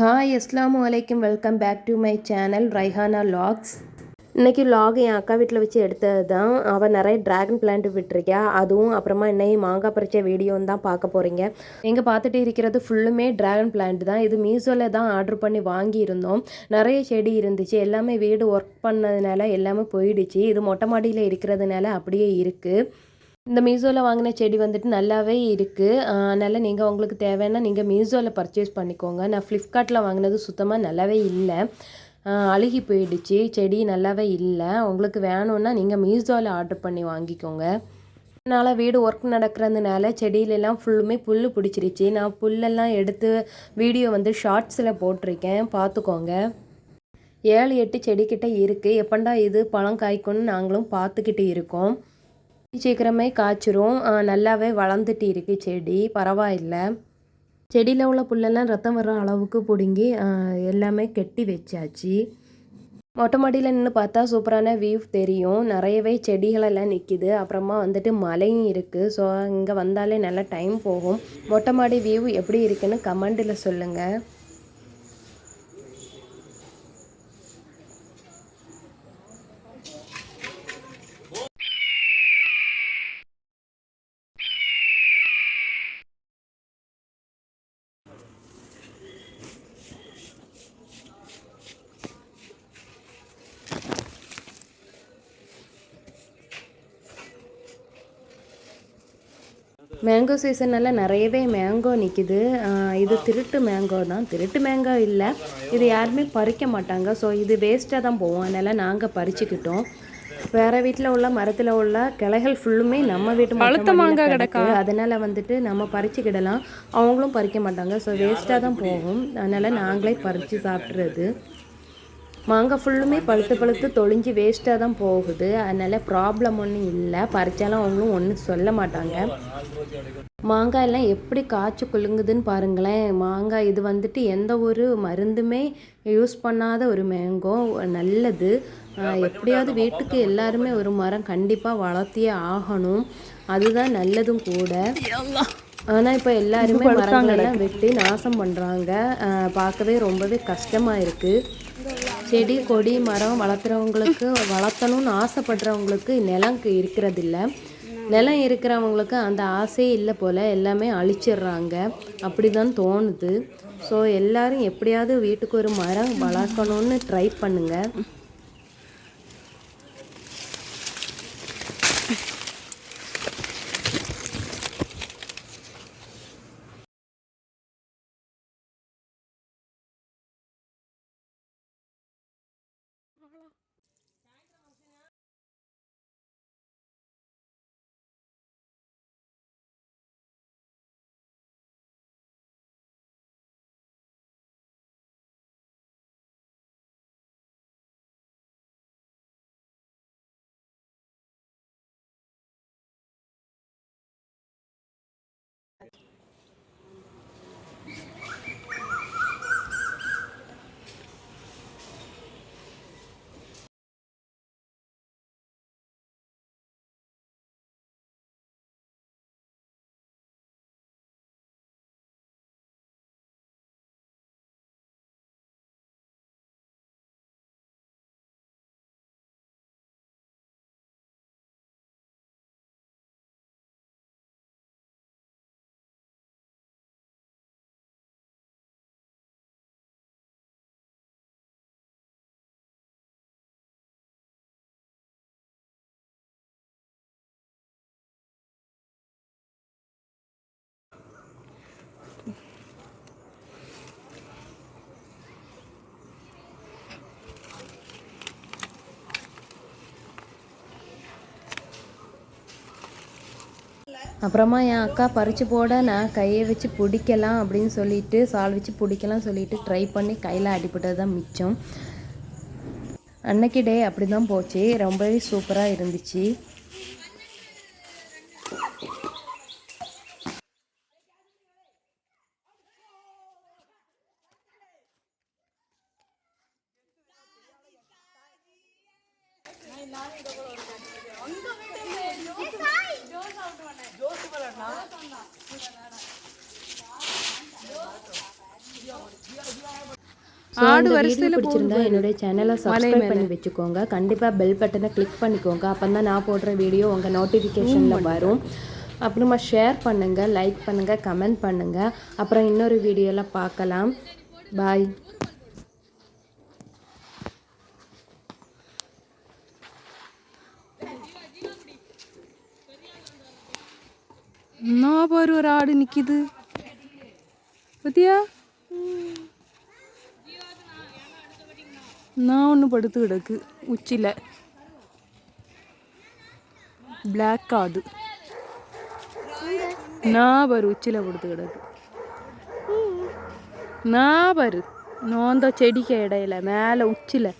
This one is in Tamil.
ஹாய் அஸ்ஸலாமு அலைக்கும். Welcome back to my channel Raihana logs. இன்றைக்கி லாக் என் அக்கா வீட்டில் வச்சு எடுத்தது தான். அவள் நிறைய ட்ராகன் பிளான்ட் விட்டுருக்கா. அதுவும் அப்புறமா இன்னைக்கு மாங்காய் பறித்த வீடியோன்னு தான் பார்க்க போகிறீங்க. எங்கே பார்த்துட்டு இருக்கிறது ஃபுல்லுமே ட்ராகன் பிளான்ட் தான். இது மீஷோவில் தான் ஆர்டர் பண்ணி வாங்கியிருந்தோம். நிறைய செடி இருந்துச்சு. எல்லாமே வீடு ஒர்க் பண்ணதுனால எல்லாமே போயிடுச்சு. இது மொட்டை மாடியில் இருக்கிறதுனால அப்படியே இருக்குது. இந்த மீஷோவில் வாங்கின செடி வந்துட்டு நல்லாவே இருக்குது. அதனால் நீங்கள் உங்களுக்கு தேவைன்னா நீங்கள் மீஷோவில் பர்ச்சேஸ் பண்ணிக்கோங்க. நான் ஃப்ளிப்கார்ட்டில் வாங்கினது சுத்தமாக நல்லாவே இல்லை, அழுகி போயிடுச்சு. செடி நல்லாவே இல்லை. உங்களுக்கு வேணும்னா நீங்கள் மீஷோவில் ஆர்டர் பண்ணி வாங்கிக்கோங்க. அதனால் வீடு ஒர்க் நடக்கிறதுனால செடியிலெல்லாம் ஃபுல்லுமே புல் பிடிச்சிருச்சு. நான் புல்லெல்லாம் எடுத்து வீடியோ வந்து ஷார்ட்ஸில் போட்டிருக்கேன், பார்த்துக்கோங்க. 7-8 செடிக்கிட்ட இருக்குது. எப்பண்டா இது பழம் காய்க்கும்னு நாங்களும் பார்த்துக்கிட்டு இருக்கோம். சீக்கிரமே காய்ச்சிரும். நல்லாவே வளர்ந்துட்டு இருக்கு செடி, பரவாயில்லை. செடியில் உள்ள புல்லெல்லாம் ரத்தம் வர்ற அளவுக்கு பிடுங்கி எல்லாமே கெட்டி வச்சாச்சு. மொட்டை மாடியில் நின்று பார்த்தா சூப்பரான வியூ தெரியும். நிறையவே செடிகளெல்லாம் நிற்கிது. அப்புறமா வந்துட்டு மலையும் இருக்குது. ஸோ இங்கே வந்தாலே நல்லா டைம் போகும். மொட்டை மாடி வியூ எப்படி இருக்குன்னு கமெண்டில் சொல்லுங்கள். மேங்கோ சீசனில் நிறையவே மேங்கோ நிற்கிது. இது திருட்டு மேங்கோ தான். திருட்டு மேங்கோ இல்லை, இது யாருமே பறிக்க மாட்டாங்க. ஸோ இது வேஸ்ட்டாக தான் போவோம். அதனால் நாங்கள் பறிச்சுக்கிட்டோம். வேறு வீட்டில் உள்ள மரத்தில் உள்ள கிளைகள் ஃபுல்லுமே நம்ம வீட்டு பழுத்த மாங்காய் கிடக்கு. அதனால் வந்துட்டு நம்ம பறிச்சுக்கிடலாம். அவங்களும் பறிக்க மாட்டாங்க. ஸோ வேஸ்ட்டாக தான் போகும். அதனால் நாங்களே பறித்து சாப்பிட்றது. மாங்காய் ஃபுல்லுமே பழுத்து தொளிஞ்சு வேஸ்ட்டாக தான் போகுது. அதனால் ப்ராப்ளம் ஒன்றும் இல்லை. பறித்தாலும் அவங்களும் ஒன்றும் சொல்ல மாட்டாங்க. மாங்காய் எல்லாம் எப்படி காய்ச்சி குலுங்குதுன்னு பாருங்களேன். மாங்காய் இது வந்துட்டு எந்த ஒரு மருந்துமே யூஸ் பண்ணாத ஒரு மேங்கோ, நல்லது. எப்படியாவது வீட்டுக்கு எல்லாருமே ஒரு மரம் கண்டிப்பாக வளர்த்தியே ஆகணும். அதுதான் நல்லதும் கூட. ஆனால் இப்போ எல்லாருமே மரங்களெல்லாம் வெட்டி நாசம் பண்ணுறாங்க. பார்க்கவே ரொம்பவே கஷ்டமாக இருக்குது. செடி கொடி மரம் வளர்த்துறவங்களுக்கு, வளர்த்தணும்னு ஆசைப்படுறவங்களுக்கு நிலம் இருக்கிறதில்ல. நிலம் இருக்கிறவங்களுக்கு அந்த ஆசையே இல்லை போல். எல்லாமே அழிச்சிடுறாங்க, அப்படி தான் தோணுது. ஸோ எல்லோரும் எப்படியாவது வீட்டுக்கு ஒரு மரம் வளர்க்கணுன்னு ட்ரை பண்ணுங்கள். அப்புறமா என் அக்கா பறித்து போட நான் கையை வச்சு பிடிக்கலாம் அப்படின்னு சொல்லிட்டு, சால் வச்சு பிடிக்கலாம் சொல்லிட்டு ட்ரை பண்ணி கையில் அடிபட்டது தான் மிச்சம். அன்னைக்கு டே அப்படி தான் போச்சு. ரொம்பவே சூப்பராக இருந்துச்சு. ஸோ இந்த வீடியோ பிடிச்சிருந்தா என்னுடைய சேனலை சப்ஸ்கிரைப் பண்ணி வச்சுக்கோங்க. கண்டிப்பாக பெல் பட்டனை கிளிக் பண்ணிக்கோங்க. அப்போ தான் நான் போடுற வீடியோ உங்கள் நோட்டிஃபிகேஷனில் வரும். அப்புறமா ஷேர் பண்ணுங்கள், லைக் பண்ணுங்கள், கமெண்ட் பண்ணுங்கள். அப்புறம் இன்னொரு வீடியோவில் பார்க்கலாம். பாய். நான் பாரு ஒரு ஆடு நிற்கிது பத்தியா. நான் ஒன்று படுத்து கிடக்கு உச்சியில். பிளாக் ஆடு நான் பாரு உச்சியில் படுத்து கிடக்கு. நான் பாரு நான் தான் செடிக்கு இடையில மேலே உச்சியில்